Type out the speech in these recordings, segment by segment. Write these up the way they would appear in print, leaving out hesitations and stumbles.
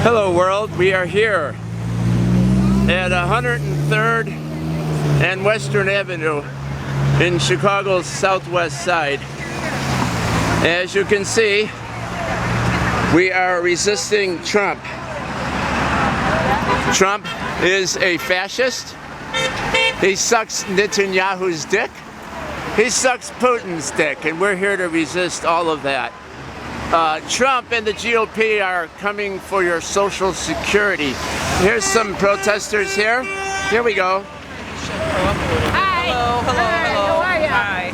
Hello world, we are here at 103rd and Western Avenue in Chicago's southwest side. As you can see, we are resisting Trump. Trump is a fascist. He sucks Netanyahu's dick. He sucks Putin's dick, and we're here to resist all of that. Trump and the GOP are coming for your Social Security. Here's some protesters here. Here we go. Hi. Hello. Hi. How are you? Hi.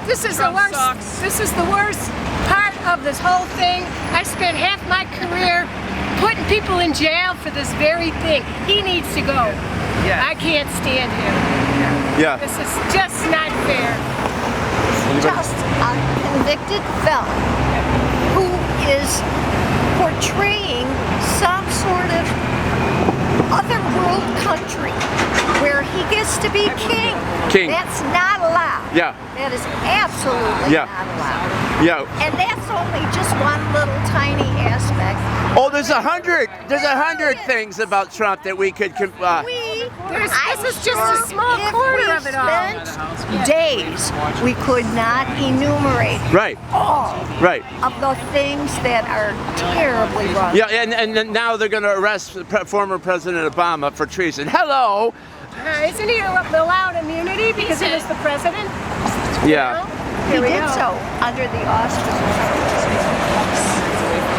This is the worst. Sucks. This is the worst part of this whole thing. I spent half my career putting people in jail for this very thing. He needs to go. Yes. I can't stand him. Yeah. This is just not fair. Just a convicted felon who is portraying some sort of otherworld country where he gets to be king. That's not allowed. Yeah. That is absolutely Yeah. not allowed. Yeah. And that's only just one little tiny aspect. Oh, there's 100 things about Trump that we could. This is just a small corner of it all. Spent days, we could not enumerate Right. all Right. of the things that are terribly wrong. Yeah, and now they're going to arrest former President Obama for treason. Hello. Isn't he allowed immunity because he was the president? Yeah. He Here we did go. so under the auspices.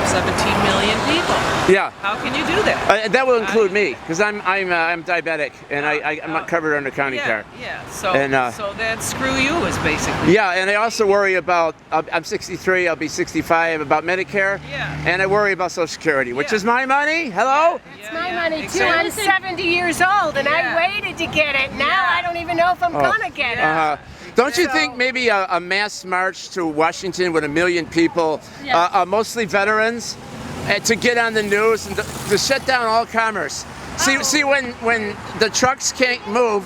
17 million people. Yeah. How can you do that? That will include me because I'm diabetic and I'm not covered under county care. Yeah. So And, so that screw you is basically. Yeah, and I also worry about. I'm 63. I'll be 65. About Medicare. Yeah. And I worry about Social Security, which Yeah. is my money. Hello. It's my money too. I'm 70 years old and Yeah. I waited to get it. Now Yeah. I don't even know if I'm gonna get it. Don't you think maybe a mass march to Washington with 1 million people, mostly veterans, to get on the news and to shut down all commerce? See, when the trucks can't move,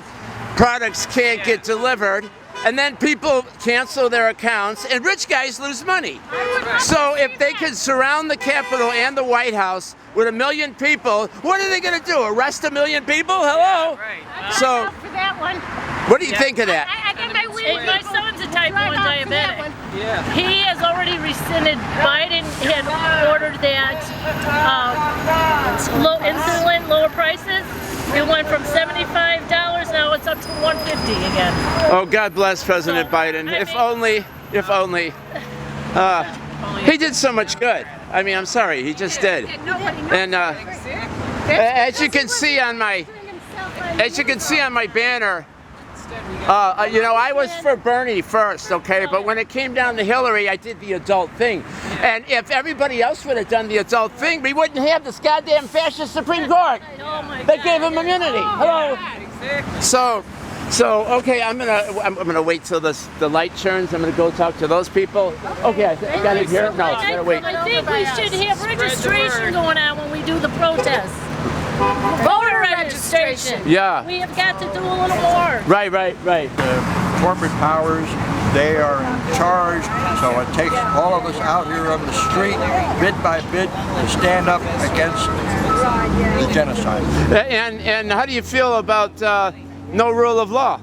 products can't get delivered, and then people cancel their accounts, and rich guys lose money. So if they could surround the Capitol and the White House with 1 million people, what are they going to do? Arrest 1 million people? Hello. Right. So, For that one. what do you think of that? I got my weed. My son's a type 1 diabetic. Yeah. He has already rescinded. Biden had ordered that low insulin, lower prices. It went from $75, now it's up to $150 again. Oh, God bless President Biden. If only. He did so much good. I mean, I'm sorry, he just did. And as you can see on my banner, you know, I was for Bernie first, okay? But when it came down to Hillary, I did the adult thing. And if everybody else would have done the adult thing, we wouldn't have this goddamn fascist Supreme Court. Oh my They gave him immunity. Hello. So okay, I'm gonna wait till the light turns. I'm gonna go talk to those people. Okay, I got it here. No, I gotta wait. I think we should have registration going on when we do the protest. Voter registration. Yeah. We have got to do a little more. Right. Corporate powers, they are in charge, so it takes all of us out here on the street, bit by bit, to stand up against the genocide. And how do you feel about no rule of law?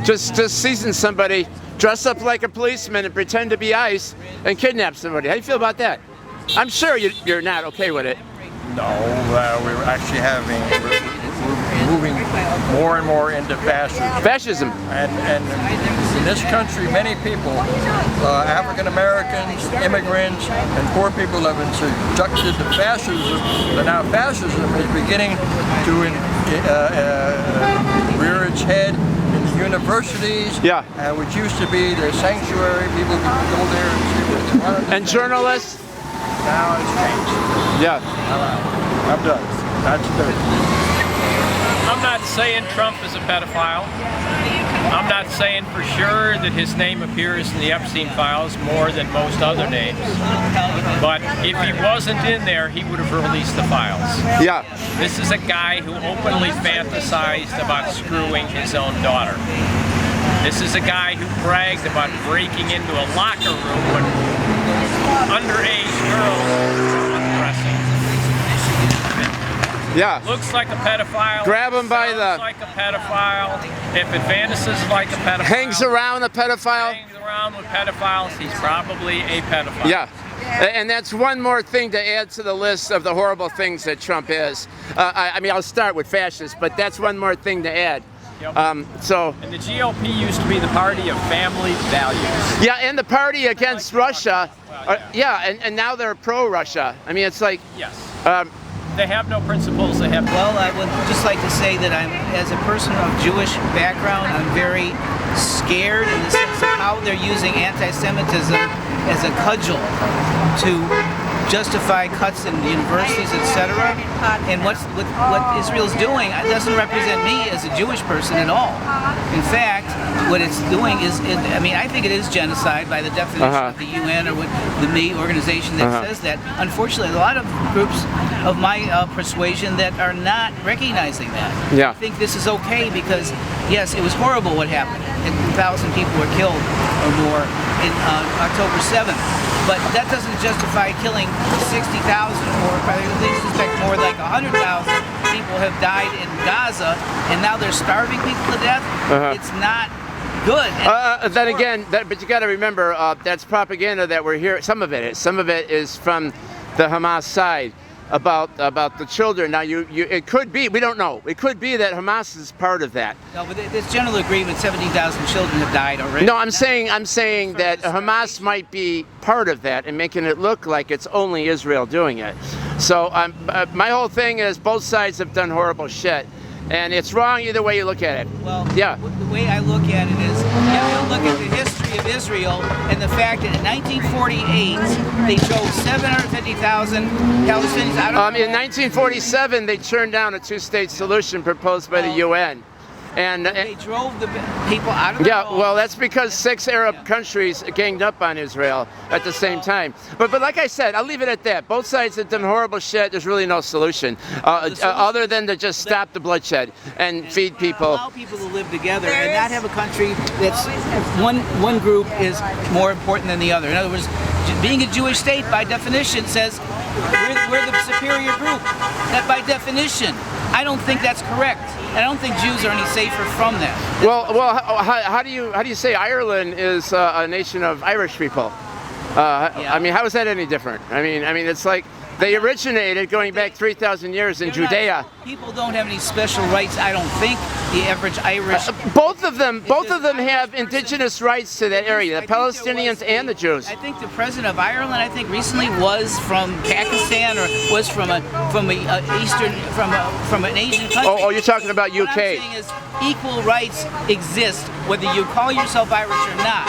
Just season somebody, dress up like a policeman and pretend to be ICE and kidnap somebody. How do you feel about that? I'm sure you're not okay with it. No, we're actually we're moving more and more into Fascism. And in this country, many people, African Americans, immigrants, and poor people have been subjected to fascism. But now fascism is beginning to rear its head in the universities, which used to be the sanctuary. People could go there and see what they wanted. And journalists. Now it's changed. Yeah. I'm done. That's it. I'm not saying Trump is a pedophile. I'm not saying for sure that his name appears in the Epstein files more than most other names. But if he wasn't in there, he would have released the files. Yeah. This is a guy who openly fantasized about screwing his own daughter. This is a guy who bragged about breaking into a locker room when underage girls were undressing. Yeah. looks like a pedophile, Grab him by sounds like a pedophile, if it fantasies like a pedophile, hangs around a pedophile. hangs around with pedophiles, he's probably a pedophile. Yeah. And that's one more thing to add to the list of the horrible things that Trump is. I mean, I'll start with fascist, but that's one more thing to add. Yep. And the GOP used to be the party of family values. yeah, and the party against Russia, and now they're pro-Russia. I mean, it's like, Yes. They have no principles. They have. Well, I would just like to say that as a person of Jewish background, I'm very scared in the sense of how they're using anti-Semitism as a cudgel to justify cuts in universities, etc. And what Israel's doing doesn't represent me as a Jewish person at all. In fact, what it's doing is, I think it is genocide by the definition of the UN or the ME organization that says that. Unfortunately, a lot of groups of my persuasion that are not recognizing that. Yeah. I think this is okay because, yes, it was horrible what happened. 1,000 people were killed or more in October 7th. But that doesn't justify killing 60,000 or at least suspect more like 100,000 people have died in Gaza, and now they're starving people to death. It's not good. then again, but you got to remember, that's propaganda that we're hearing. Some of it is from the Hamas side about the children. Now, it could be, we don't know. It could be that Hamas is part of that. No, but there's general agreement. 17,000 children have died already. No, I'm saying that Hamas might be part of that and making it look like it's only Israel doing it. So my whole thing is both sides have done horrible shit, and it's wrong either way you look at it. Well, yeah. The way I look at it is, you look at the history of Israel and the fact that in 1948 they drove 750,000 Palestinians out of in 1947 they turned down a two-state solution proposed by the UN. And they drove the people out of the home. Well, that's because 6 Arab countries ganged up on Israel at the same time. But like I said, I'll leave it at that. Both sides have done horrible shit. There's really no solution other than to just stop the bloodshed and feed people. Allow people to live together and not have a country that's one group is more important than the other. In other words, being a Jewish state by definition says we're the superior group. That by definition, I don't think that's correct. And I don't think Jews are any safer from that. How do you say Ireland is a nation of Irish people? I mean, how is that any different? I mean, it's like they originated going back 3,000 years in Judea. People don't have any special rights, I don't think. The average Irish. Both of them have indigenous rights to that area. The Palestinians and the Jews. I think the president of Ireland, I think recently was from Pakistan or was from an Asian country. Oh, you're talking about UK. What I'm saying is equal rights exist whether you call yourself Irish or not.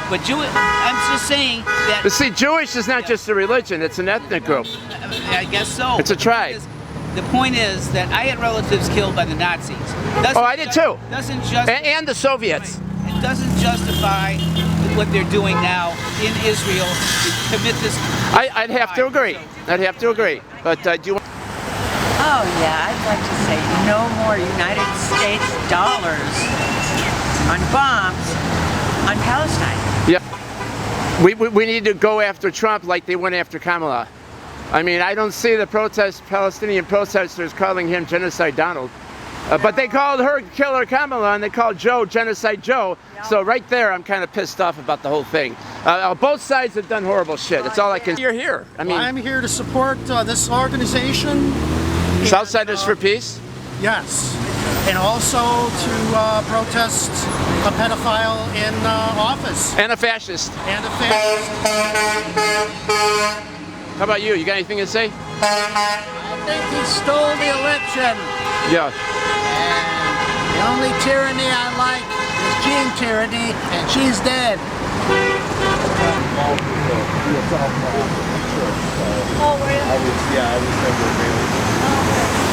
But I'm just saying that. But see, Jewish is not just a religion; it's an ethnic group. I guess so. It's a tribe. The point is that I had relatives killed by the Nazis. I did too. Doesn't just and the Soviets. It doesn't justify what they're doing now in Israel to commit this. I'd have to agree. I'd have to agree. But do you want? Oh yeah, I'd like to say no more United States dollars on bombs on Palestine. Yeah. We need to go after Trump like they went after Kamala. I mean, I don't see the Palestinian protesters calling him Genocide Donald. But they called her Killer Kamala and they called Joe Genocide Joe. So right there, I'm kind of pissed off about the whole thing. Both sides have done horrible shit. That's all I can. You're here. I mean, I'm here to support this organization. Southsiders for Peace? Yes. And also to protest a pedophile in office. And a fascist. And a fascist. How about you? You got anything to say? I think he stole the election. Yeah. And the only tyranny I like is Jean tyranny, and she's dead. Oh, really? I was never really.